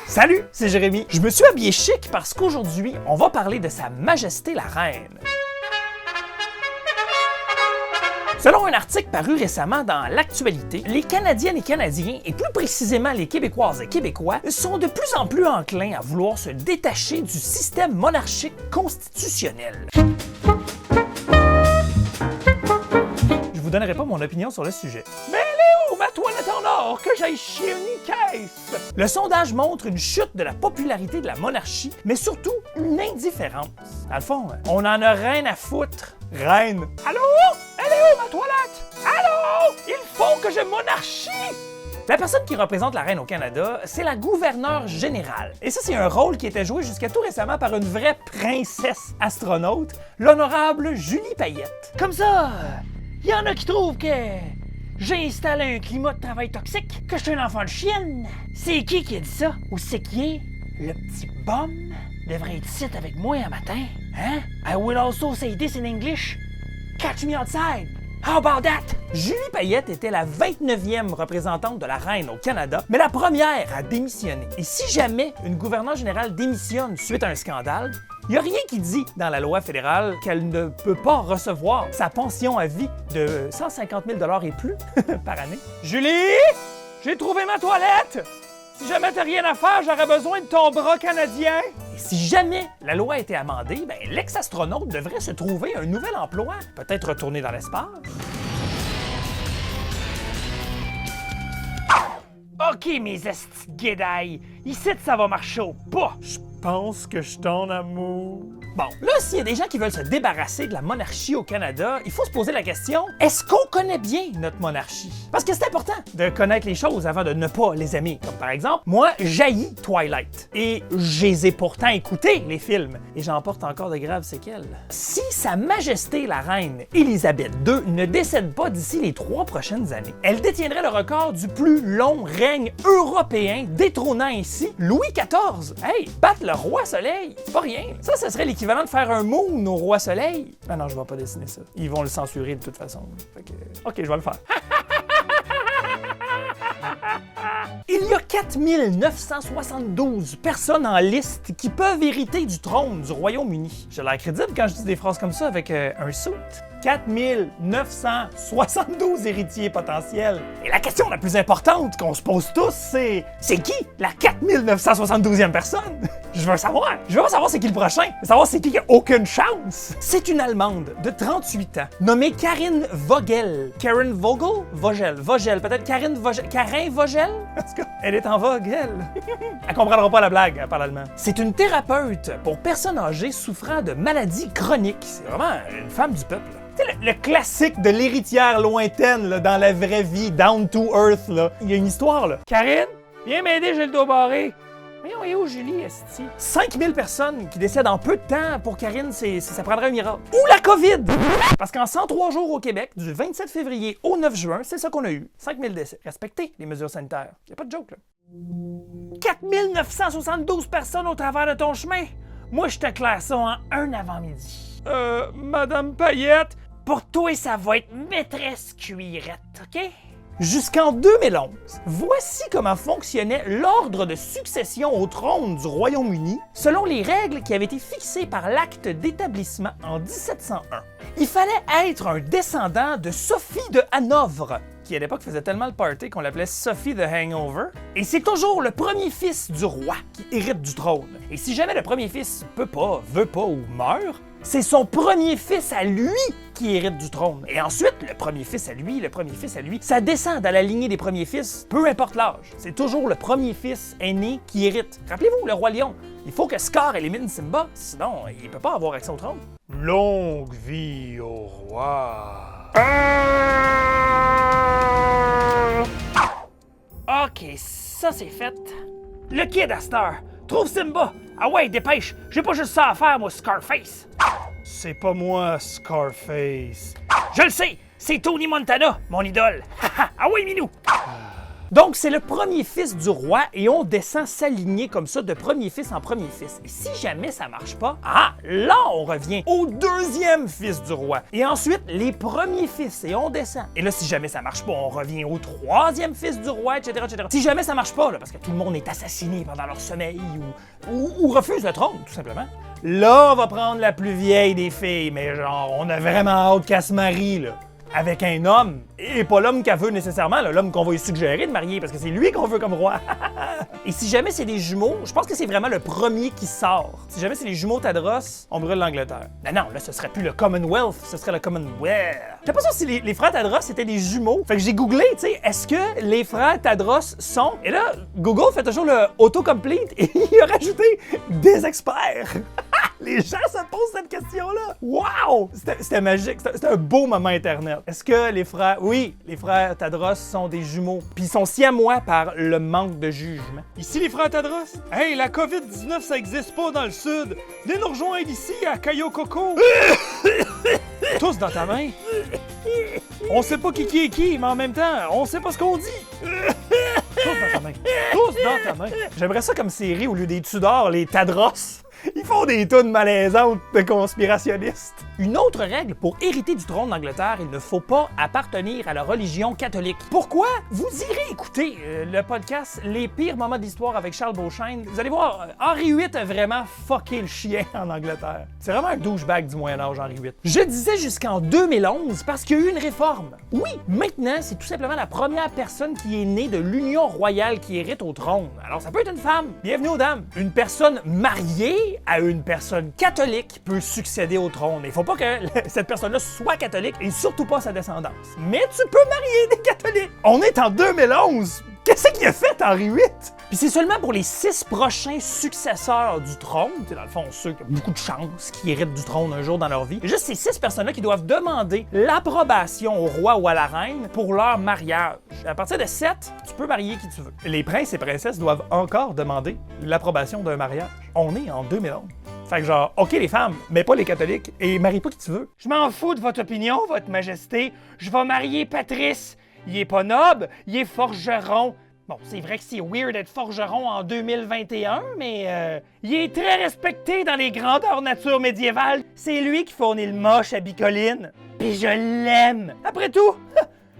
Salut, c'est Jérémy. Je me suis habillé chic parce qu'aujourd'hui, on va parler de Sa Majesté la Reine. Selon un article paru récemment dans l'Actualité, les Canadiennes et Canadiens, et plus précisément les Québécoises et Québécois, sont de plus en plus enclins à vouloir se détacher du système monarchique constitutionnel. Je vous donnerai pas mon opinion sur le sujet. Mais elle est où ma toilette en or que j'aille chier une caisse? Le sondage montre une chute de la popularité de la monarchie, mais surtout une indifférence. Dans le fond, on en a rien à foutre. Reine. Allô? Elle est où ma toilette? Allô? Il faut que je monarchie! La personne qui représente la reine au Canada, c'est la gouverneure générale. Et ça, c'est un rôle qui était joué jusqu'à tout récemment par une vraie princesse astronaute, l'honorable Julie Payette. Comme ça, il y en a qui trouvent que j'ai installé un climat de travail toxique, que je suis un enfant de chienne. C'est qui a dit ça? Ou c'est qui est? Le petit bum devrait être ici avec moi un matin. Hein? I will also say this in English. Catch me outside. How about that? Julie Payette était la 29e représentante de la reine au Canada, mais la première à démissionner. Et si jamais une gouverneure générale démissionne suite à un scandale, il n'y a rien qui dit dans la loi fédérale qu'elle ne peut pas recevoir sa pension à vie de 150 000 $ et plus par année. Julie, j'ai trouvé ma toilette! Si jamais t'as rien à faire, j'aurais besoin de ton bras canadien. Et si jamais la loi était amendée, l'ex-astronaute devrait se trouver un nouvel emploi. Peut-être retourner dans l'espace. OK, mes estis de guédailles. Ici, ça va marcher au pas. Je pense que je suis en amour. Bon, là, s'il y a des gens qui veulent se débarrasser de la monarchie au Canada, il faut se poser la question, est-ce qu'on connaît bien notre monarchie? Parce que c'est important de connaître les choses avant de ne pas les aimer. Comme par exemple, moi, j'haïs Twilight. Et je les ai pourtant écoutés, les films. Et j'en porte encore de graves séquelles. Si Sa Majesté la Reine Élisabeth II ne décède pas d'ici les 3 prochaines années, elle détiendrait le record du plus long règne européen, détrônant ainsi Louis XIV. Hey, battre le roi soleil, c'est pas rien. Ça serait l'équivalent de faire un moon au roi soleil. Ah non, je vais pas dessiner ça. Ils vont le censurer de toute façon. Fait que... OK, je vais le faire. Il y a 4 972 personnes en liste qui peuvent hériter du trône du Royaume-Uni. J'ai l'air crédible quand je dis des phrases comme ça avec un suit. 4 972 héritiers potentiels. Et la question la plus importante qu'on se pose tous, c'est qui la 4 972e personne? Je veux savoir. Je veux pas savoir c'est qui le prochain. Je veux savoir c'est qui a aucune chance. C'est une Allemande de 38 ans, nommée Karin Vogel. Karen Vogel? Vogel. Peut-être Karin Vogel. Karin Vogel? En tout cas, elle est en vogue, elle. Elle comprendra pas la blague, elle parle allemand. C'est une thérapeute pour personnes âgées souffrant de maladies chroniques. C'est vraiment une femme du peuple. Le classique de l'héritière lointaine là, dans la vraie vie, down to earth. Là. Il y a une histoire. Là. Karine, viens m'aider, j'ai le dos barré. Voyons, et où Julie, esti? 5000 personnes qui décèdent en peu de temps. Pour Karine, ça prendrait un miracle. Ou la COVID! Parce qu'en 103 jours au Québec, du 27 février au 9 juin, c'est ça qu'on a eu. 5000 décès. Respectez les mesures sanitaires. Y a pas de joke, là. 4 972 personnes au travers de ton chemin. Moi, je te claire ça en un avant-midi. Madame Payette, pour toi, ça va être maîtresse cuirette, OK? Jusqu'en 2011, voici comment fonctionnait l'ordre de succession au trône du Royaume-Uni selon les règles qui avaient été fixées par l'acte d'établissement en 1701. Il fallait être un descendant de Sophie de Hanovre, qui à l'époque faisait tellement le party qu'on l'appelait Sophie the Hangover. Et c'est toujours le premier fils du roi qui hérite du trône. Et si jamais le premier fils peut pas, veut pas ou meurt, c'est son premier fils à lui qui hérite du trône. Et ensuite, le premier fils à lui, ça descend dans la lignée des premiers fils, peu importe l'âge. C'est toujours le premier fils aîné qui hérite. Rappelez-vous, le roi lion, il faut que Scar élimine Simba, sinon il peut pas avoir accès au trône. Longue vie au roi. OK, ça c'est fait. Le kid à cette heure, trouve Simba. Ah ouais, dépêche, j'ai pas juste ça à faire, moi, Scarface. C'est pas moi, Scarface. Je le sais, c'est Tony Montana, mon idole. Ah ouais, Minou. Donc, c'est le premier fils du roi et on descend s'aligner comme ça de premier fils en premier fils. Et si jamais ça marche pas, là, on revient au deuxième fils du roi. Et ensuite, les premiers fils et on descend. Et là, si jamais ça marche pas, on revient au troisième fils du roi, etc., etc. Si jamais ça marche pas, là, parce que tout le monde est assassiné pendant leur sommeil ou refuse le trône, tout simplement, là, on va prendre la plus vieille des filles, mais genre, on a vraiment hâte qu'elle se marie, là. Avec un homme, et pas l'homme qu'elle veut nécessairement, là, l'homme qu'on va lui suggérer de marier, parce que c'est lui qu'on veut comme roi. Et si jamais c'est des jumeaux, je pense que c'est vraiment le premier qui sort. Si jamais c'est les jumeaux Tadros, on brûle l'Angleterre. Non, là, ce serait plus le Commonwealth, ce serait le Commonwealth. J'ai pas sûr si les frères Tadros étaient des jumeaux. Fait que j'ai googlé, tu sais, est-ce que les frères Tadros sont... Et là, Google fait toujours le autocomplete et il a rajouté des experts. Les gens se posent cette question-là. Wow! C'était magique. C'était un beau moment Internet. Est-ce que les frères... Oui, les frères Tadros sont des jumeaux. Puis ils sont siamois par le manque de jugement. Ici, les frères Tadros. Hey, la COVID-19, ça existe pas dans le Sud. Viens nous rejoindre ici, à Cayo Coco. Tous dans ta main. On sait pas qui est qui, mais en même temps, on sait pas ce qu'on dit. Tous dans ta main. Tous dans ta main. J'aimerais ça comme série au lieu des Tudors, les Tadros. Ils font des tunes malaisantes de conspirationnistes. Une autre règle pour hériter du trône d'Angleterre, il ne faut pas appartenir à la religion catholique. Pourquoi? Vous irez écouter le podcast Les pires moments d'histoire avec Charles Beauchesne. Vous allez voir, Henri VIII a vraiment fucké le chien en Angleterre. C'est vraiment un douchebag du Moyen-Âge, Henri VIII. Je disais jusqu'en 2011 parce qu'il y a eu une réforme. Oui, maintenant, c'est tout simplement la première personne qui est née de l'union royale qui hérite au trône. Alors, ça peut être une femme. Bienvenue aux dames. Une personne mariée à une personne catholique peut succéder au trône. Il faut pas que cette personne-là soit catholique et surtout pas sa descendance. Mais tu peux marier des catholiques. On est en 2011. Qu'est-ce qu'il a fait, Henri VIII? Puis c'est seulement pour les 6 prochains successeurs du trône, dans le fond, ceux qui ont beaucoup de chance, qui héritent du trône un jour dans leur vie, juste ces 6 personnes-là qui doivent demander l'approbation au roi ou à la reine pour leur mariage. À partir de 7, tu peux marier qui tu veux. Les princes et princesses doivent encore demander l'approbation d'un mariage. On est en 2011. Fait que genre, OK les femmes, mais pas les catholiques, et marie pas qui tu veux. Je m'en fous de votre opinion, votre majesté. Je vais marier Patrice. Il est pas noble, il est forgeron. Bon, c'est vrai que c'est weird d'être forgeron en 2021, mais il est très respecté dans les grandeurs nature médiévales. C'est lui qui fournit le moche à Bicoline. Puis je l'aime. Après tout,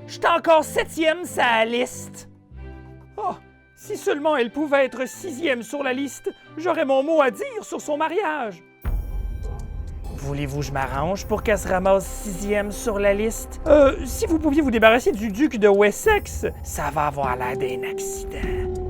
je suis encore 7e sur la liste. Oh, si seulement elle pouvait être 6e sur la liste, j'aurais mon mot à dire sur son mariage. Voulez-vous que je m'arrange pour qu'elle se ramasse 6e sur la liste? Si vous pouviez vous débarrasser du duc de Wessex, ça va avoir l'air d'un accident.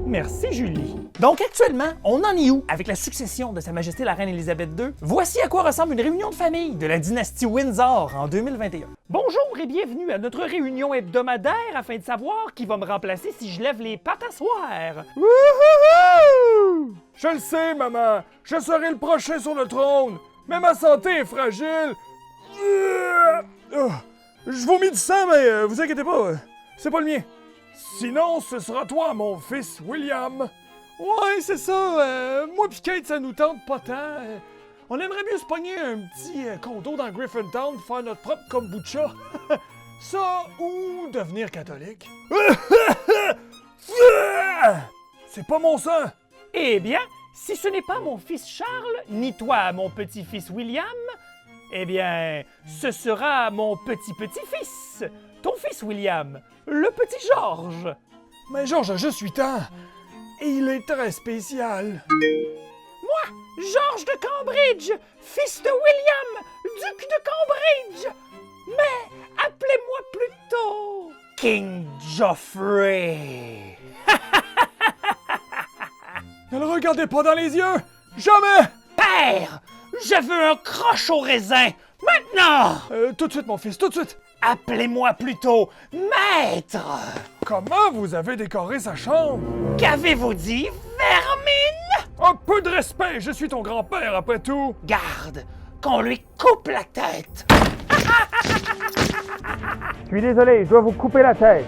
Merci, Julie. Donc, actuellement, on en est où avec la succession de Sa Majesté la Reine Élisabeth II? Voici à quoi ressemble une réunion de famille de la dynastie Windsor en 2021. Bonjour et bienvenue à notre réunion hebdomadaire afin de savoir qui va me remplacer si je lève les pattes à soir. Wouhouhou! Je le sais, maman. Je serai le prochain sur le trône. Mais ma santé est fragile. Je vomis du sang, mais vous inquiétez pas, c'est pas le mien. Sinon, ce sera toi, mon fils William. Ouais, c'est ça. Moi pis Kate, ça nous tente pas tant. On aimerait mieux se pogner un petit condo dans Griffintown pour faire notre propre kombucha. Ça, ou devenir catholique. C'est pas mon sang. Eh bien, si ce n'est pas mon fils Charles, ni toi, mon petit-fils William, eh bien, ce sera mon petit-petit-fils, ton fils William, le petit Georges. Mais Georges a juste 8 ans, et il est très spécial. Moi, Georges de Cambridge, fils de William, duc de Cambridge, mais appelez-moi plutôt King Geoffrey. Ne le regardez pas dans les yeux! Jamais! Père! Je veux un croche au raisin! Maintenant! Tout de suite, mon fils, tout de suite! Appelez-moi plutôt Maître! Comment vous avez décoré sa chambre? Qu'avez-vous dit, vermine? Un peu de respect, je suis ton grand-père après tout! Garde, qu'on lui coupe la tête! Je suis désolé, je dois vous couper la tête!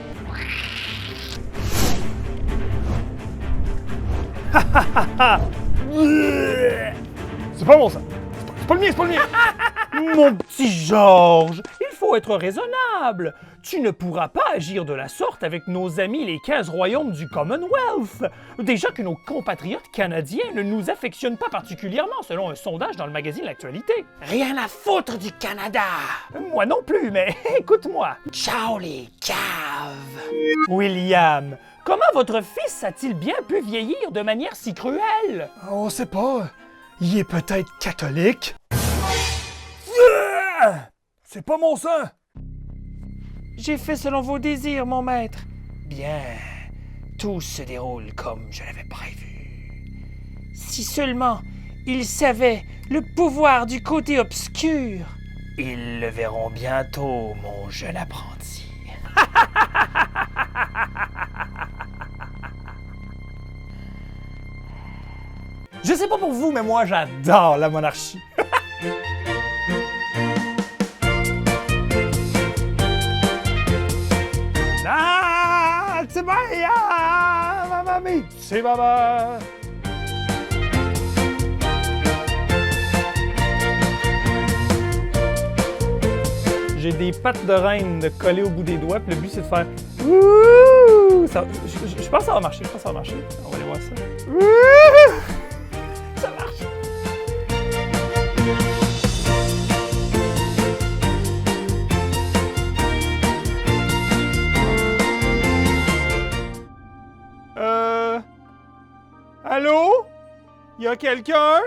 C'est pas mon sang. C'est pas le mien, c'est pas le mien. Mon petit Georges, il faut être raisonnable. Tu ne pourras pas agir de la sorte avec nos amis les 15 royaumes du Commonwealth. Déjà que nos compatriotes canadiens ne nous affectionnent pas particulièrement selon un sondage dans le magazine L'Actualité. Rien à foutre du Canada! Moi non plus, mais écoute-moi. Ciao les caves! William, comment votre fils a-t-il bien pu vieillir de manière si cruelle? On sait pas. Il est peut-être catholique. C'est pas mon sang! J'ai fait selon vos désirs, mon maître. Bien, tout se déroule comme je l'avais prévu. Si seulement ils savaient le pouvoir du côté obscur. Ils le verront bientôt, mon jeune apprenti. Je sais pas pour vous, mais moi j'adore la monarchie. C'est baba. J'ai des pattes de reine de coller au bout des doigts, puis le but c'est de faire Wouh! Ça, je pense que ça va marcher, On va aller voir ça. Wouh! Ça marche. Allô? Y a quelqu'un?